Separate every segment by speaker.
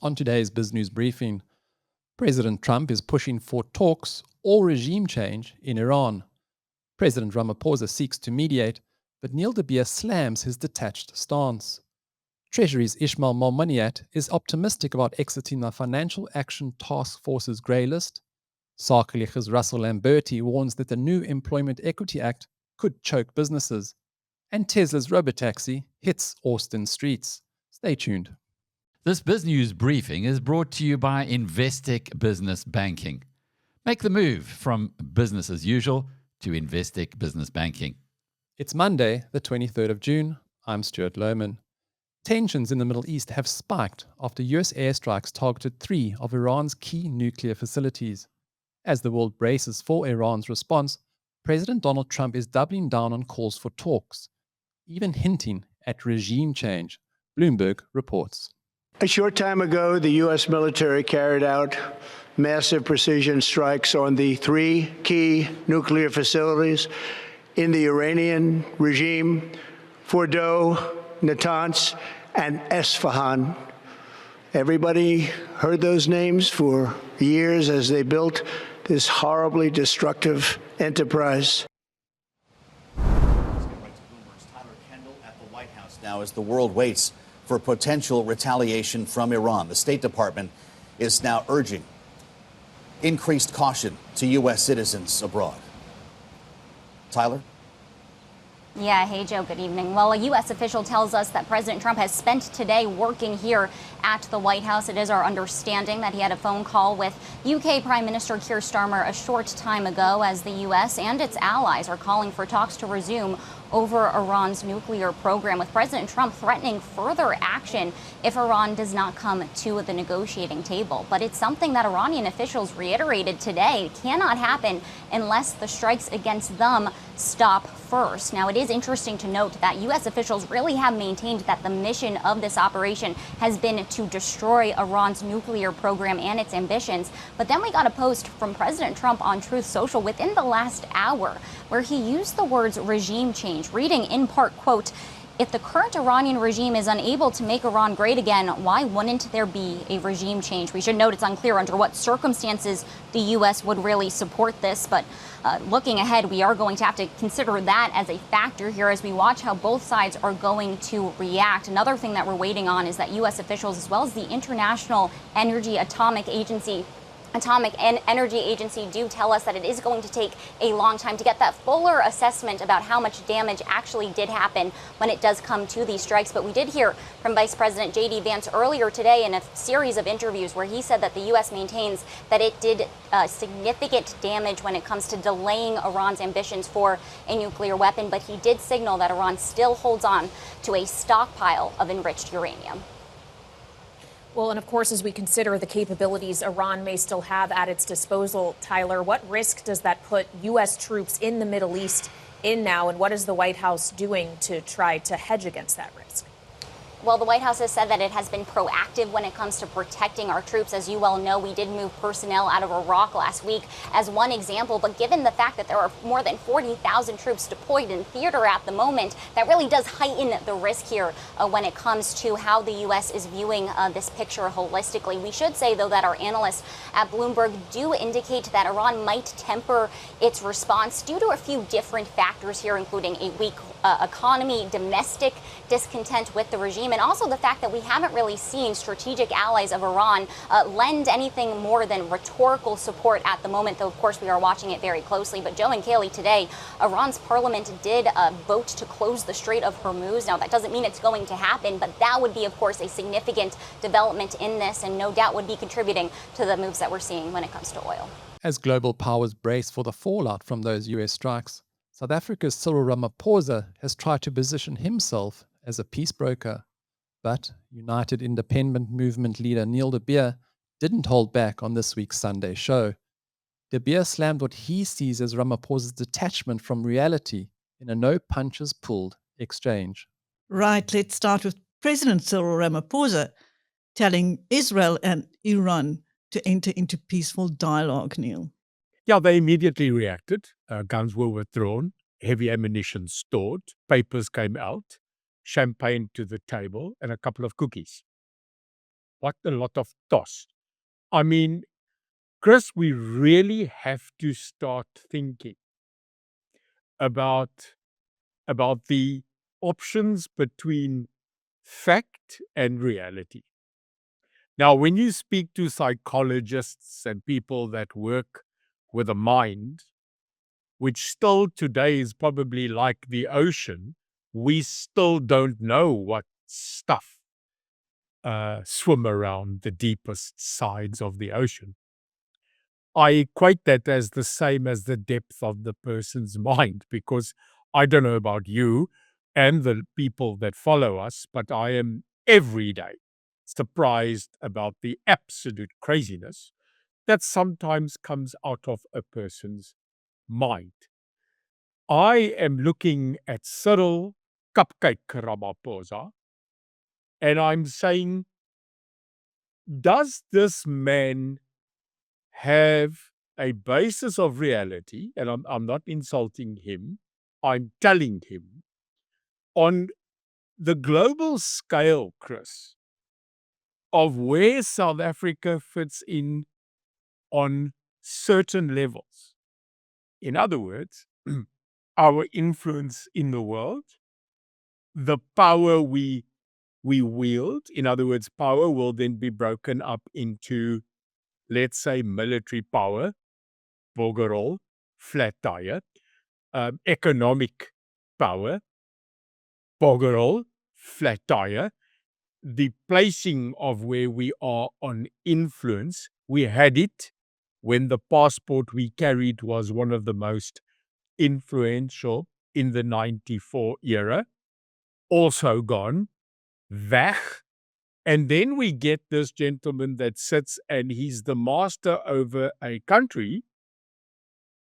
Speaker 1: On today's BizNews Briefing, President Trump is pushing for talks or regime change in Iran. President Ramaphosa seeks to mediate, but Nyide slams his detached stance. Treasury's Ismail Momoniat is optimistic about exiting the Financial Action Task Force's greylist. Sakeliga's Russel Lamberti warns that the new Employment Equity Act could choke businesses. And Tesla's Robotaxi hits Austin streets. Stay tuned.
Speaker 2: This BizNews Briefing is brought to you by Investec Business Banking. Make the move from business as usual to Investec Business Banking.
Speaker 1: It's Monday, the 23rd of June. I'm Stuart Lohman. Tensions in the Middle East have spiked after US airstrikes targeted 3 of Iran's key nuclear facilities. As the world braces for Iran's response, President Donald Trump is doubling down on calls for talks, even hinting at regime change, Bloomberg reports.
Speaker 3: A short time ago, the U.S. military carried out massive precision strikes on the 3 key nuclear facilities in the Iranian regime, Fordow, Natanz, and Esfahan. Everybody heard those names for years as they built this horribly destructive enterprise.
Speaker 4: At the White House now as the world waits for potential retaliation from Iran. The State Department is now urging increased caution to U.S. citizens abroad. Tyler?
Speaker 5: Yeah, hey, Joe, good evening. Well, a U.S. official tells us that President Trump has spent today working here at the White House. It is our understanding that he had a phone call with U.K. Prime Minister Keir Starmer a short time ago as the U.S. and its allies are calling for talks to resume over Iran's nuclear program, with President Trump threatening further action if Iran does not come to the negotiating table. But it's something that Iranian officials reiterated today cannot happen unless the strikes against them stop first. Now, it is interesting to note that U.S. officials really have maintained that the mission of this operation has been to destroy Iran's nuclear program and its ambitions. But then we got a post from President Trump on Truth Social within the last hour where he used the words regime change, reading in part, quote, "If the current Iranian regime is unable to make Iran great again, why wouldn't there be a regime change?" We should note it's unclear under what circumstances the U.S. would really support this, but looking ahead, we are going to have to consider that as a factor here as we watch how both sides are going to react. Another thing that we're waiting on is that U.S. officials, as well as the International Atomic Energy Agency, do tell us that it is going to take a long time to get that fuller assessment about how much damage actually did happen when it does come to these strikes. But we did hear from Vice President J.D. Vance earlier today in a series of interviews where he said that the U.S. maintains that it did significant damage when it comes to delaying Iran's ambitions for a nuclear weapon. But he did signal that Iran still holds on to a stockpile of enriched uranium.
Speaker 6: Well, and of course, as we consider the capabilities Iran may still have at its disposal, Tyler, what risk does that put U.S. troops in the Middle East in now, and what is the White House doing to try to hedge against that risk?
Speaker 5: Well, the White House has said that it has been proactive when it comes to protecting our troops. As you well know, we did move personnel out of Iraq last week as one example. But given the fact that there are more than 40,000 troops deployed in theater at the moment, that really does heighten the risk here when it comes to how the U.S. is viewing this picture holistically. We should say, though, that our analysts at Bloomberg do indicate that Iran might temper its response due to a few different factors here, including a weak economy, domestic discontent with the regime, and also the fact that we haven't really seen strategic allies of Iran lend anything more than rhetorical support at the moment, though, of course, we are watching it very closely. But Joe and Kaylee, today, Iran's parliament did vote to close the Strait of Hormuz. Now, that doesn't mean it's going to happen, but that would be, of course, a significant development in this, and no doubt would be contributing to the moves that we're seeing when it comes to oil.
Speaker 1: As global powers brace for the fallout from those US strikes, South Africa's Cyril Ramaphosa has tried to position himself as a peace broker. But United Independent Movement leader Nyide didn't hold back on this week's Sunday Show. De Beer slammed what he sees as Ramaphosa's detachment from reality in a no-punches-pulled exchange.
Speaker 7: Right, let's start with President Cyril Ramaphosa telling Israel and Iran to enter into peaceful dialogue, Neil.
Speaker 8: Yeah, they immediately reacted. Guns were withdrawn, heavy ammunition stored, papers came out, champagne to the table, and a couple of cookies. What a lot of toss. I mean, Chris, we really have to start thinking about the options between fact and reality. Now, when you speak to psychologists and people that work with a mind, which still today is probably like the ocean, we still don't know what stuff swim around the deepest sides of the ocean. I equate that as the same as the depth of the person's mind, because I don't know about you and the people that follow us, but I am every day surprised about the absolute craziness that sometimes comes out of a person's mind. I am looking at Cyril Cupcake Ramaphosa, and I'm saying, does this man have a basis of reality? And I'm not insulting him. I'm telling him on the global scale, Chris, of where South Africa fits in on certain levels. In other words, our influence in the world, the power we wield. In other words, power will then be broken up into, let's say, military power, Bogerol, flat tire, economic power, Bogerol, flat tire, the placing of where we are on influence. We had it when the passport we carried was one of the most influential in the 94 era, also gone, weg. And then we get this gentleman that sits and he's the master over a country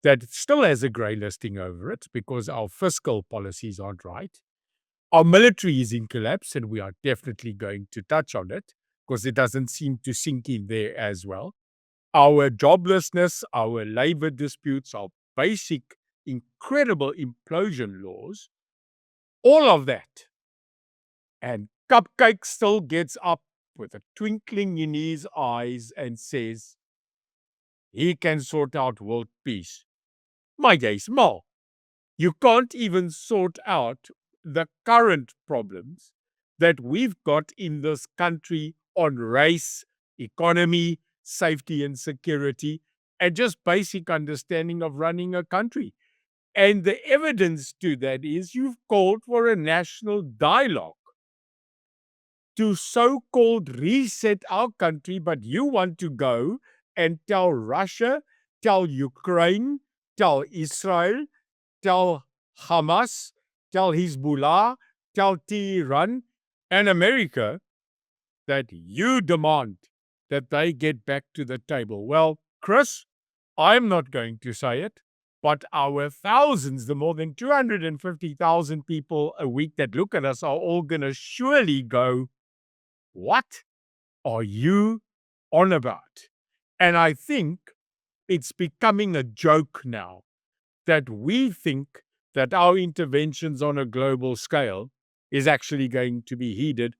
Speaker 8: that still has a grey listing over it because our fiscal policies aren't right. Our military is in collapse, and we are definitely going to touch on it because it doesn't seem to sink in there as well. Our joblessness, our labor disputes, our basic, incredible implosion laws, all of that. And Cupcake still gets up with a twinkling in his eyes and says he can sort out world peace. My dear Ismail, you can't even sort out the current problems that we've got in this country on race, economy, safety and security, and just basic understanding of running a country. And the evidence to that is you've called for a national dialogue to so-called reset our country, but you want to go and tell Russia, tell Ukraine, tell Israel, tell Hamas, tell Hezbollah, tell Tehran and America that you demand that they get back to the table. Well, Chris, I'm not going to say it, but our thousands, the more than 250,000 people a week that look at us are all going to surely go, what are you on about? And I think it's becoming a joke now that we think that our interventions on a global scale is actually going to be heeded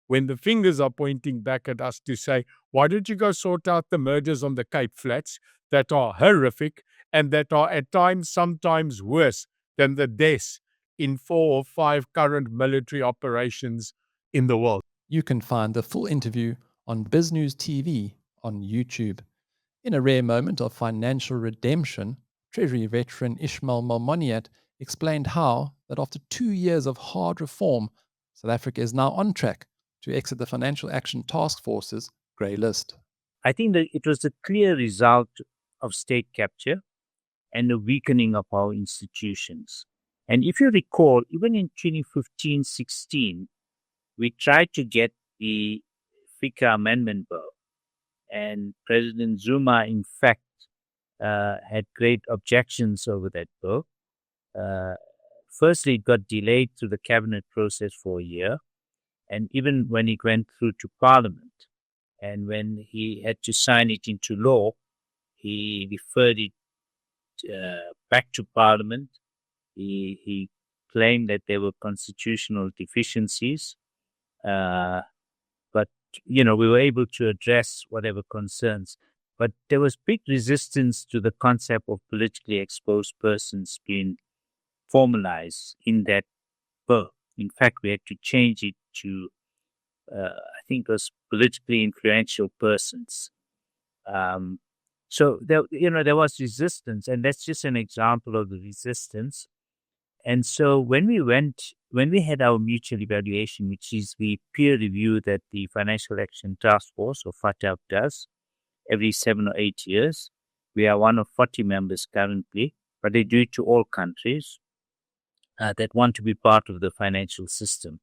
Speaker 8: when the fingers are pointing back at us to say, why don't you go sort out the murders on the Cape Flats that are horrific and that are at times sometimes worse than the deaths in 4 or 5 current military operations in the world.
Speaker 1: You can find the full interview on BizNews TV on YouTube. In a rare moment of financial redemption, Treasury veteran Ismail Momoniat explained how that after 2 years of hard reform, South Africa is now on track to exit the Financial Action Task Force's grey list.
Speaker 9: I think that it was a clear result of state capture and the weakening of our institutions. And if you recall, even in 2015-16, we tried to get the FICA Amendment Bill. And President Zuma, in fact, had great objections over that bill. Firstly, it got delayed through the cabinet process for a year. And even when it went through to Parliament, and when he had to sign it into law, he referred it back to Parliament. He claimed that there were constitutional deficiencies. But we were able to address whatever concerns. But there was big resistance to the concept of politically exposed persons being formalized in that bill. In fact, we had to change it to, I think it was politically influential persons. So there was resistance, and that's just an example of the resistance. And so when we had our mutual evaluation, which is the peer review that the Financial Action Task Force, or FATF, does every 7 or 8 years, we are one of 40 members currently, but they do it to all countries that want to be part of the financial system,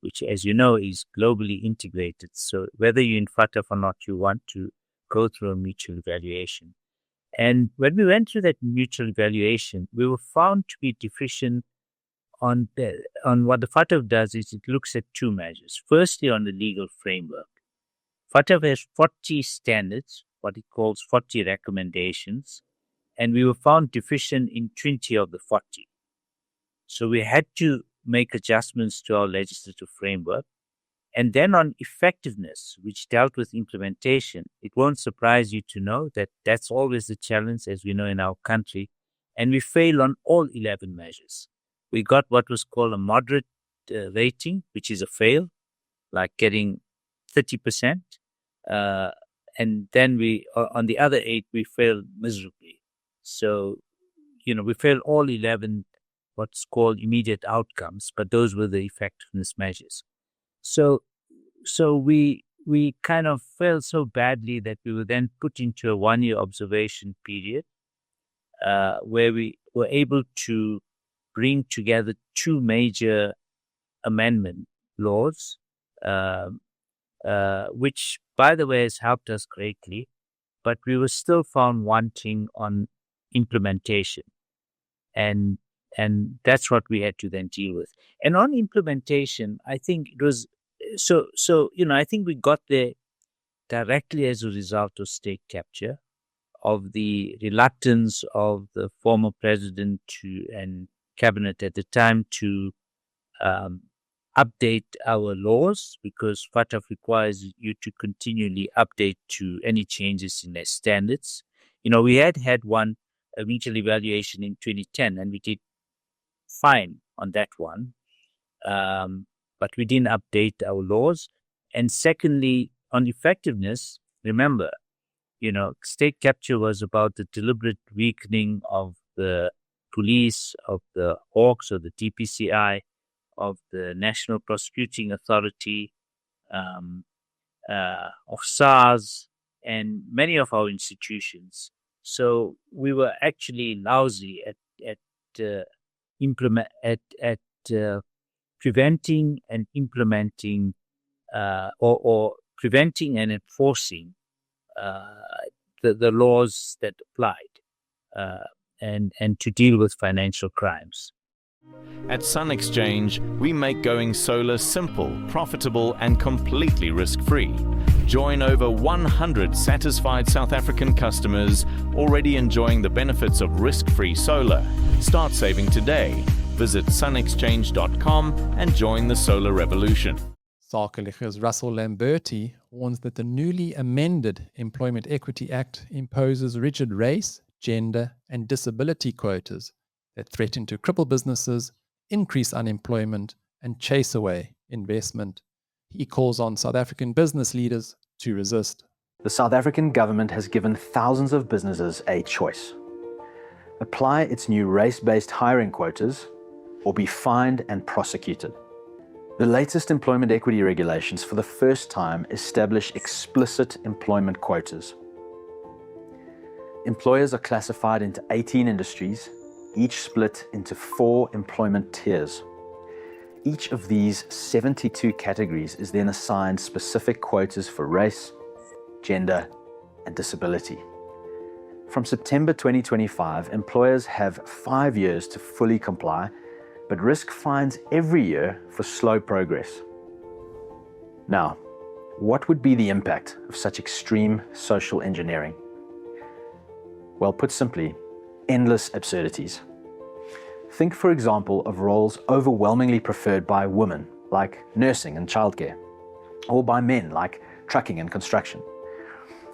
Speaker 9: which, as you know, is globally integrated. So whether you're in FATF or not, you want to go through a mutual evaluation. And when we went through that mutual evaluation, we were found to be deficient on what the FATF does is it looks at two measures. Firstly, on the legal framework. FATF has 40 standards, what it calls 40 recommendations, and we were found deficient in 20 of the 40. So we had to make adjustments to our legislative framework. And then on effectiveness, which dealt with implementation, it won't surprise you to know that that's always the challenge, as we know, in our country. And we failed on all 11 measures. We got what was called a moderate rating, which is a fail, like getting 30%. And then on the other 8, we failed miserably. So, we failed all 11 what's called immediate outcomes, but those were the effectiveness measures. So we kind of failed so badly that we were then put into a 1-year observation period where we were able to bring together 2 major amendment laws, which, by the way, has helped us greatly, but we were still found wanting on implementation. And that's what we had to then deal with. And on implementation, I think it was, I think we got there directly as a result of state capture, of the reluctance of the former president and cabinet at the time to update our laws, because FATF requires you to continually update to any changes in their standards. We had a mutual evaluation in 2010, and we did fine on that one. But we didn't update our laws. And secondly, on effectiveness, remember, state capture was about the deliberate weakening of the police, of the Hawks, or the DPCI, of the National Prosecuting Authority, of SARS, and many of our institutions. So we were actually lousy at preventing and implementing or preventing and enforcing the laws that applied and to deal with financial crimes.
Speaker 10: At Sun Exchange, we make going solar simple, profitable, and completely risk-free. Join over 100 satisfied South African customers already enjoying the benefits of risk-free solar. Start saving today. Visit sunexchange.com and join the solar revolution.
Speaker 1: Sakeliga's Russel Lamberti warns that the newly amended Employment Equity Act imposes rigid race, gender, and disability quotas that threaten to cripple businesses, increase unemployment, and chase away investment. He calls on South African business leaders to resist.
Speaker 11: The South African government has given thousands of businesses a choice. Apply its new race-based hiring quotas or be fined and prosecuted. The latest employment equity regulations for the first time establish explicit employment quotas. Employers are classified into 18 industries, each split into 4 employment tiers. Each of these 72 categories is then assigned specific quotas for race, gender, and disability. From September 2025, employers have 5 years to fully comply, but risk fines every year for slow progress. Now, what would be the impact of such extreme social engineering? Well, put simply, endless absurdities. Think, for example, of roles overwhelmingly preferred by women, like nursing and childcare. or by men like trucking and construction.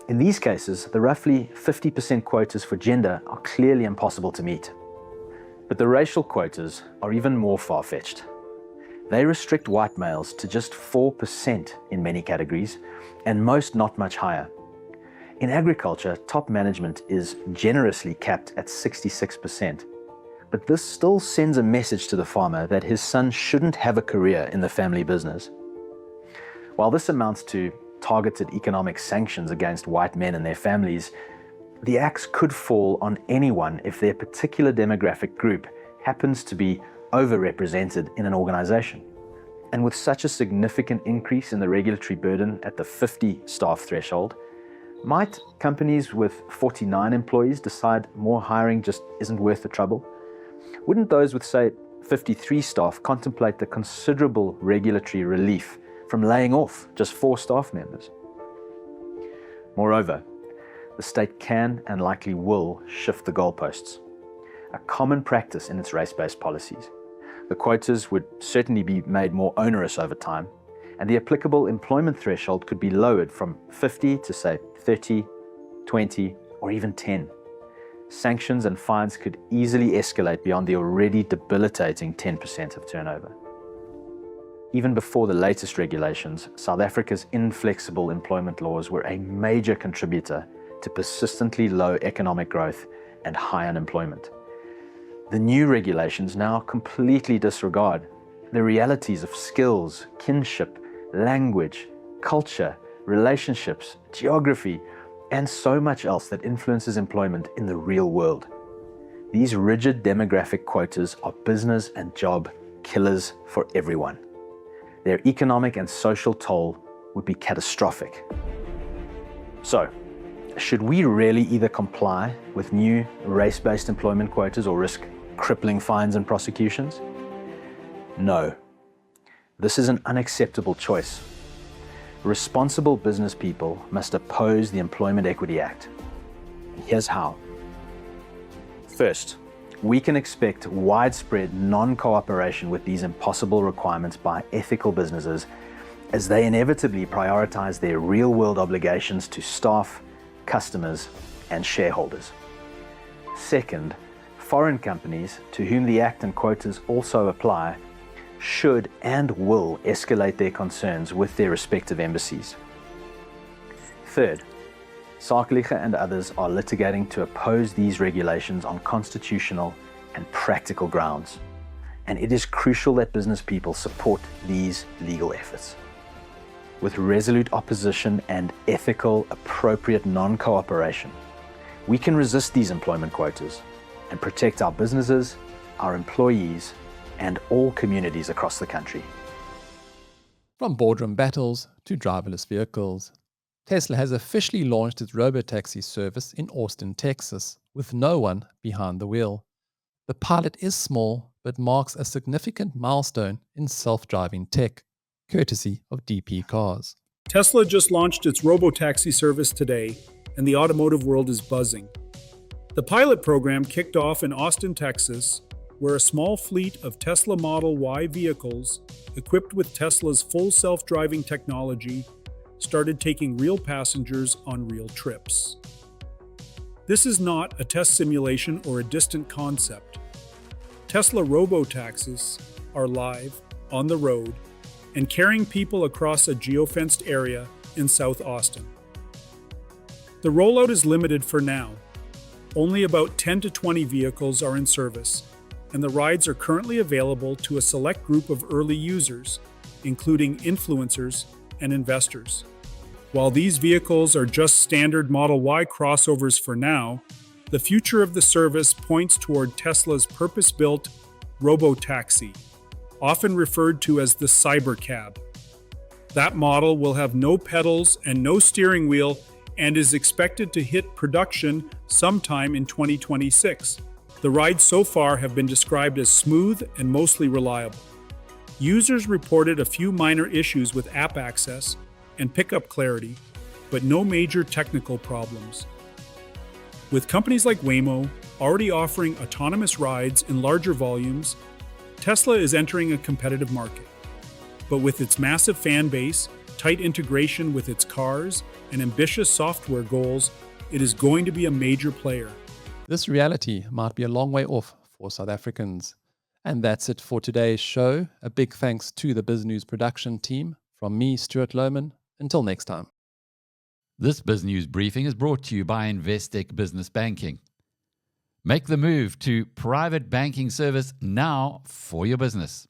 Speaker 11: In these cases, the roughly 50% quotas for gender are clearly impossible to meet. But the racial quotas are even more far-fetched. They restrict white males to just 4% in many categories, and most not much higher. In agriculture, top management is generously capped at 66%. But this still sends a message to the farmer that his son shouldn't have a career in the family business. While this amounts to targeted economic sanctions against white men and their families, the axe could fall on anyone if their particular demographic group happens to be overrepresented in an organization. And with such a significant increase in the regulatory burden at the 50 staff threshold, might companies with 49 employees decide more hiring just isn't worth the trouble? Wouldn't those with, say, 53 staff contemplate the considerable regulatory relief from laying off just 4 staff members? Moreover, the state can and likely will shift the goalposts, a common practice in its race-based policies. The quotas would certainly be made more onerous over time, and the applicable employment threshold could be lowered from 50 to, say, 30, 20, or even 10. Sanctions and fines could easily escalate beyond the already debilitating 10% of turnover. Even before the latest regulations, South Africa's inflexible employment laws were a major contributor to persistently low economic growth and high unemployment. The new regulations now completely disregard the realities of skills, kinship, language, culture, relationships, geography, and so much else that influences employment in the real world. These rigid demographic quotas are business and job killers for everyone. Their economic and social toll would be catastrophic. So, should we really either comply with new race-based employment quotas or risk crippling fines and prosecutions? No. This is an unacceptable choice. Responsible business people must oppose the Employment Equity Act. Here's how. First, we can expect widespread non-cooperation with these impossible requirements by ethical businesses as they inevitably prioritize their real-world obligations to staff, customers, and shareholders. Second, foreign companies to whom the Act and quotas also apply should and will escalate their concerns with their respective embassies. Third, Sakeliga and others are litigating to oppose these regulations on constitutional and practical grounds, and it is crucial that business people support these legal efforts. With resolute opposition and ethical, appropriate non-cooperation, we can resist these employment quotas and protect our businesses, our employees, and all communities across the country.
Speaker 1: From boardroom battles to driverless vehicles, Tesla has officially launched its Robotaxi service in Austin, Texas, with no one behind the wheel. The pilot is small, but marks a significant milestone in self-driving tech, courtesy of DP Cars.
Speaker 12: Tesla just launched its Robotaxi service today, and the automotive world is buzzing. The pilot program kicked off in Austin, Texas, where a small fleet of Tesla Model Y vehicles, equipped with Tesla's full self-driving technology, started taking real passengers on real trips. This is not a test simulation or a distant concept. Tesla Robotaxis are live, on the road, and carrying people across a geofenced area in South Austin. The rollout is limited for now. Only about 10 to 20 vehicles are in service, and the rides are currently available to a select group of early users, including influencers and investors. While these vehicles are just standard Model Y crossovers for now, the future of the service points toward Tesla's purpose-built Robotaxi, often referred to as the Cybercab. That model will have no pedals and no steering wheel and is expected to hit production sometime in 2026. The rides so far have been described as smooth and mostly reliable. Users reported a few minor issues with app access and pickup clarity, but no major technical problems. With companies like Waymo already offering autonomous rides in larger volumes, Tesla is entering a competitive market. But with its massive fan base tight integration with its cars, and ambitious software goals, it is going to be a major player.
Speaker 1: This reality might be a long way off for South Africans. And that's it for today's show. A big thanks to the BizNews production team. From me, Stuart Lohman. Until next time.
Speaker 2: This BizNews Briefing is brought to you by Investec Business Banking. Make the move to private banking service now for your business.